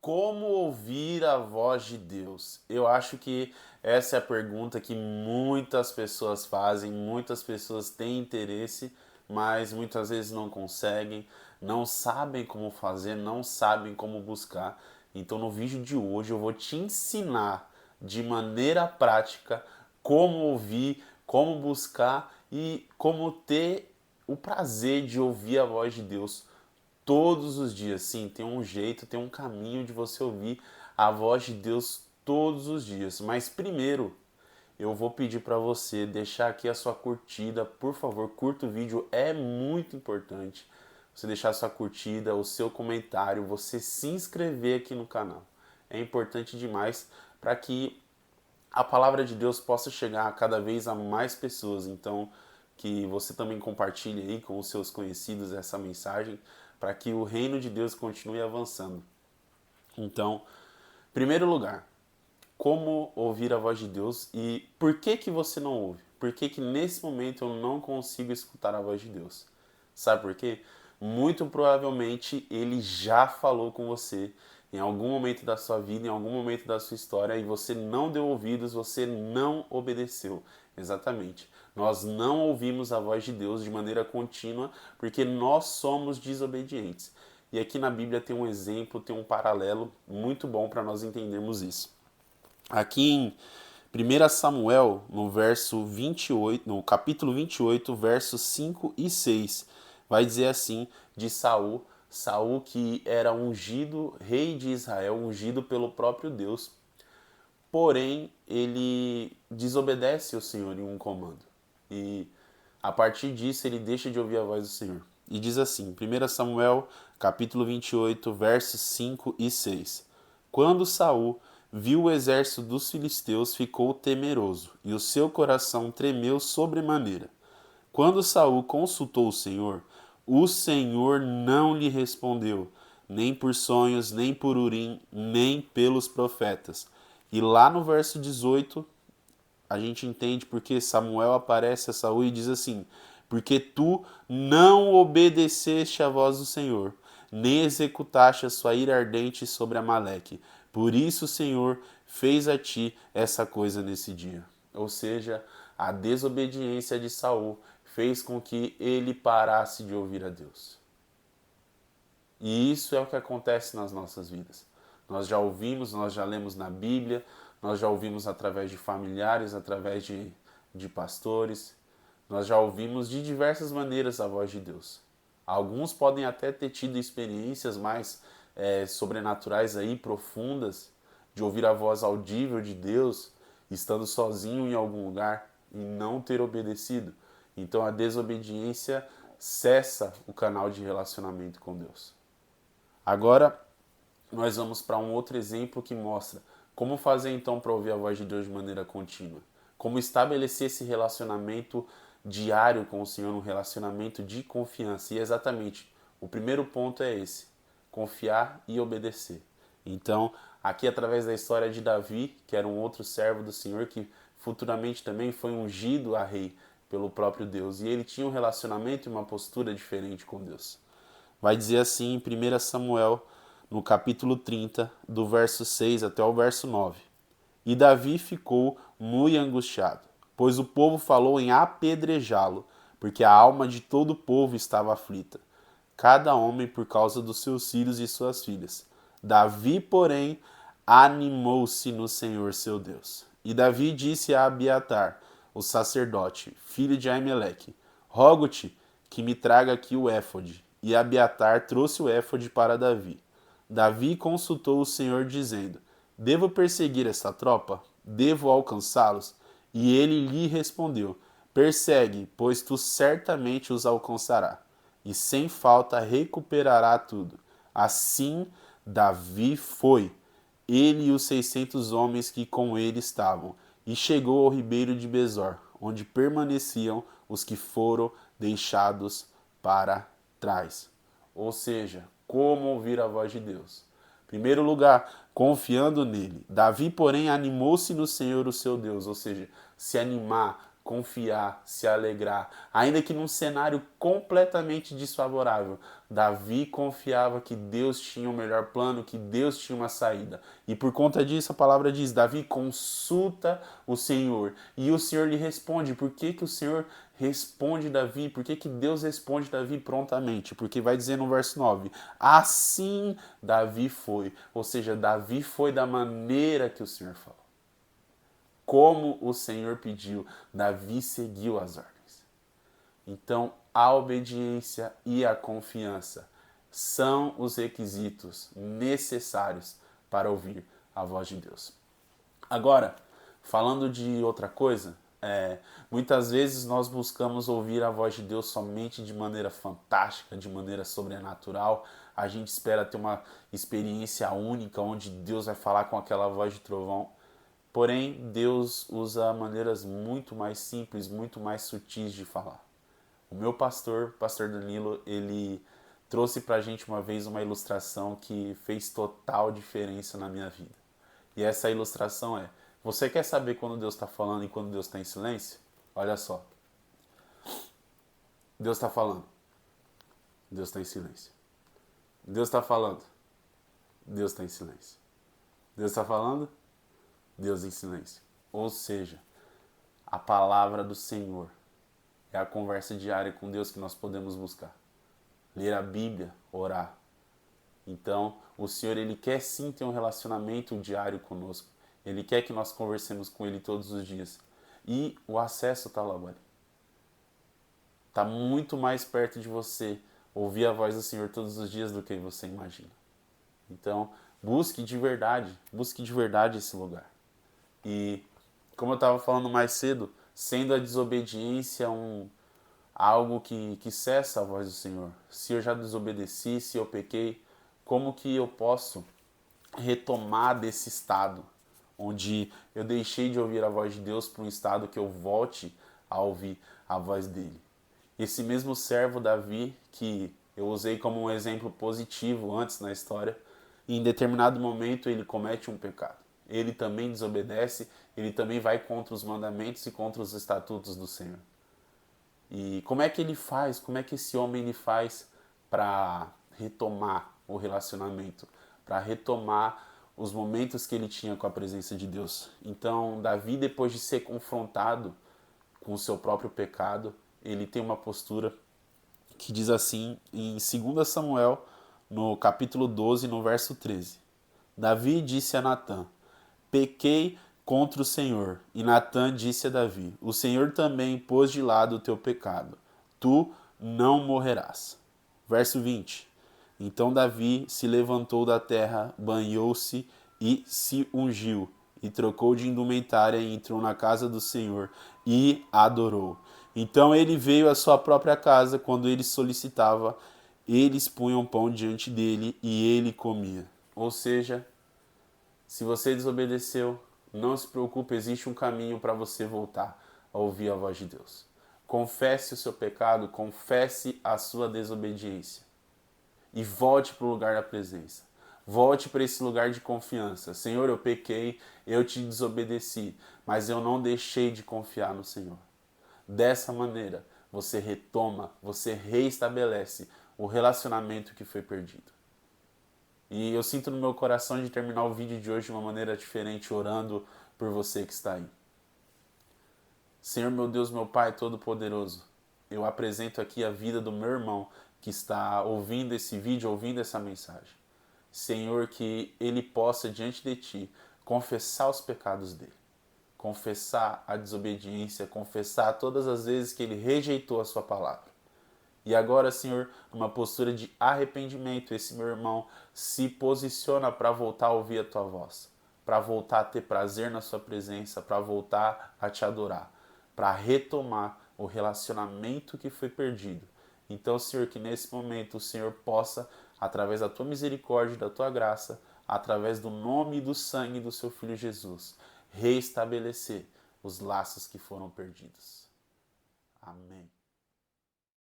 Como ouvir a voz de Deus? Eu acho que essa é a pergunta que muitas pessoas fazem, muitas pessoas têm interesse, mas muitas vezes não conseguem, não sabem como fazer, não sabem como buscar. Então, no vídeo de hoje, eu vou te ensinar de maneira prática como ouvir, como buscar e como ter o prazer de ouvir a voz de Deus todos os dias. Sim, tem um jeito, tem um caminho de você ouvir a voz de Deus todos os dias. Mas primeiro, eu vou pedir para você deixar aqui a sua curtida, por favor, curta o vídeo, é muito importante. Você deixar a sua curtida, o seu comentário, você se inscrever aqui no canal. É importante demais para que a palavra de Deus possa chegar a cada vez a mais pessoas. Então, que você também compartilhe aí com os seus conhecidos essa mensagem, para que o reino de Deus continue avançando. Então, em primeiro lugar, como ouvir a voz de Deus e por que que você não ouve? Por que que nesse momento eu não consigo escutar a voz de Deus? Sabe por quê? Muito provavelmente ele já falou com você em algum momento da sua vida, em algum momento da sua história e você não deu ouvidos, você não obedeceu. Exatamente. Nós não ouvimos a voz de Deus de maneira contínua porque nós somos desobedientes. E aqui na Bíblia tem um exemplo, tem um paralelo muito bom para nós entendermos isso. Aqui em 1 Samuel, no verso 28, no capítulo 28, versos 5 e 6, vai dizer assim de Saul, Saul que era ungido, rei de Israel, ungido pelo próprio Deus, porém ele desobedece ao Senhor em um comando. E a partir disso ele deixa de ouvir a voz do Senhor. E diz assim, 1 Samuel, capítulo 28, versos 5 e 6. Quando Saul viu o exército dos filisteus, ficou temeroso, e o seu coração tremeu sobremaneira. Quando Saul consultou o Senhor não lhe respondeu, nem por sonhos, nem por Urim, nem pelos profetas. E lá no verso 18, a gente entende porque Samuel aparece a Saul e diz assim: porque tu não obedeceste à voz do Senhor, nem executaste a sua ira ardente sobre Amaleque. Por isso o Senhor fez a ti essa coisa nesse dia. Ou seja, a desobediência de Saul fez com que ele parasse de ouvir a Deus. E isso é o que acontece nas nossas vidas. Nós já ouvimos, nós já lemos na Bíblia, nós já ouvimos através de familiares, através de pastores, nós já ouvimos de diversas maneiras a voz de Deus. Alguns podem até ter tido experiências mais sobrenaturais aí, profundas, de ouvir a voz audível de Deus, estando sozinho em algum lugar e não ter obedecido. Então a desobediência cessa o canal de relacionamento com Deus. Agora, nós vamos para um outro exemplo que mostra como fazer então para ouvir a voz de Deus de maneira contínua. Como estabelecer esse relacionamento diário com o Senhor, um relacionamento de confiança. E exatamente, o primeiro ponto é esse: confiar e obedecer. Então, aqui através da história de Davi, que era um outro servo do Senhor, que futuramente também foi ungido a rei pelo próprio Deus. E ele tinha um relacionamento e uma postura diferente com Deus. Vai dizer assim em 1 Samuel, no capítulo 30, do verso 6 até o verso 9. E Davi ficou muito angustiado, pois o povo falou em apedrejá-lo, porque a alma de todo o povo estava aflita, cada homem por causa dos seus filhos e suas filhas. Davi, porém, animou-se no Senhor seu Deus. E Davi disse a Abiatar, o sacerdote, filho de Aimeleque: rogo-te que me traga aqui o éfode. E Abiatar trouxe o éfode para Davi. Davi consultou o Senhor, dizendo: devo perseguir esta tropa? Devo alcançá-los? E ele lhe respondeu: persegue, pois tu certamente os alcançará, e sem falta recuperará tudo. Assim Davi foi, ele e os 600 homens que com ele estavam, e chegou ao ribeiro de Besor, onde permaneciam os que foram deixados para trás. Ou seja, como ouvir a voz de Deus? Em primeiro lugar, confiando nele. Davi, porém, animou-se no Senhor, o seu Deus, ou seja, se animar, confiar, se alegrar, ainda que num cenário completamente desfavorável. Davi confiava que Deus tinha o melhor plano, que Deus tinha uma saída. E por conta disso a palavra diz, Davi consulta o Senhor. E o Senhor lhe responde. Por que que o Senhor responde Davi? Por que que Deus responde Davi prontamente? Porque vai dizer no verso 9, assim Davi foi. Ou seja, Davi foi da maneira que o Senhor falou. Como o Senhor pediu, Davi seguiu as ordens. Então, a obediência e a confiança são os requisitos necessários para ouvir a voz de Deus. Agora, falando de outra coisa, muitas vezes nós buscamos ouvir a voz de Deus somente de maneira fantástica, de maneira sobrenatural. A gente espera ter uma experiência única onde Deus vai falar com aquela voz de trovão. Porém, Deus usa maneiras muito mais simples, muito mais sutis de falar. O meu pastor Danilo, ele trouxe pra gente uma vez uma ilustração que fez total diferença na minha vida. E essa ilustração é, você quer saber quando Deus está falando e quando Deus está em silêncio? Olha só. Deus está falando. Deus está em silêncio. Deus está falando. Deus está em silêncio. Deus está falando. Deus em silêncio. Ou seja, a palavra do Senhor é a conversa diária com Deus que nós podemos buscar. Ler a Bíblia, orar. Então, o Senhor, Ele quer sim ter um relacionamento diário conosco. Ele quer que nós conversemos com Ele todos os dias. E o acesso está logo ali. Está muito mais perto de você ouvir a voz do Senhor todos os dias do que você imagina. Então, busque de verdade esse lugar. E, como eu estava falando mais cedo, sendo a desobediência algo que cessa a voz do Senhor. Se eu já desobedeci, se eu pequei, como que eu posso retomar desse estado onde eu deixei de ouvir a voz de Deus para um estado que eu volte a ouvir a voz dele? Esse mesmo servo Davi, que eu usei como um exemplo positivo antes na história, em determinado momento ele comete um pecado. Ele também desobedece, ele também vai contra os mandamentos e contra os estatutos do Senhor. E como é que ele faz, como é que esse homem ele faz para retomar o relacionamento, para retomar os momentos que ele tinha com a presença de Deus? Então, Davi, depois de ser confrontado com o seu próprio pecado, ele tem uma postura que diz assim em 2 Samuel, no capítulo 12, no verso 13. Davi disse a Natã, pequei contra o Senhor. E Natã disse a Davi, o Senhor também pôs de lado o teu pecado. Tu não morrerás. Verso 20. Então Davi se levantou da terra, banhou-se e se ungiu. E trocou de indumentária e entrou na casa do Senhor e adorou. Então ele veio à sua própria casa. Quando ele solicitava, eles punham pão diante dele e ele comia. Ou seja, se você desobedeceu, não se preocupe, existe um caminho para você voltar a ouvir a voz de Deus. Confesse o seu pecado, confesse a sua desobediência. E volte para o lugar da presença. Volte para esse lugar de confiança. Senhor, eu pequei, eu te desobedeci, mas eu não deixei de confiar no Senhor. Dessa maneira, você retoma, você reestabelece o relacionamento que foi perdido. E eu sinto no meu coração de terminar o vídeo de hoje de uma maneira diferente, orando por você que está aí. Senhor, meu Deus, meu Pai Todo-Poderoso, eu apresento aqui a vida do meu irmão que está ouvindo esse vídeo, ouvindo essa mensagem. Senhor, que ele possa, diante de Ti, confessar os pecados dele. Confessar a desobediência, confessar todas as vezes que ele rejeitou a Sua palavra. E agora, Senhor, numa postura de arrependimento, esse meu irmão se posiciona para voltar a ouvir a Tua voz, para voltar a ter prazer na Sua presença, para voltar a Te adorar, para retomar o relacionamento que foi perdido. Então, Senhor, que nesse momento o Senhor possa, através da Tua misericórdia e da Tua graça, através do nome e do sangue do Seu Filho Jesus, reestabelecer os laços que foram perdidos. Amém.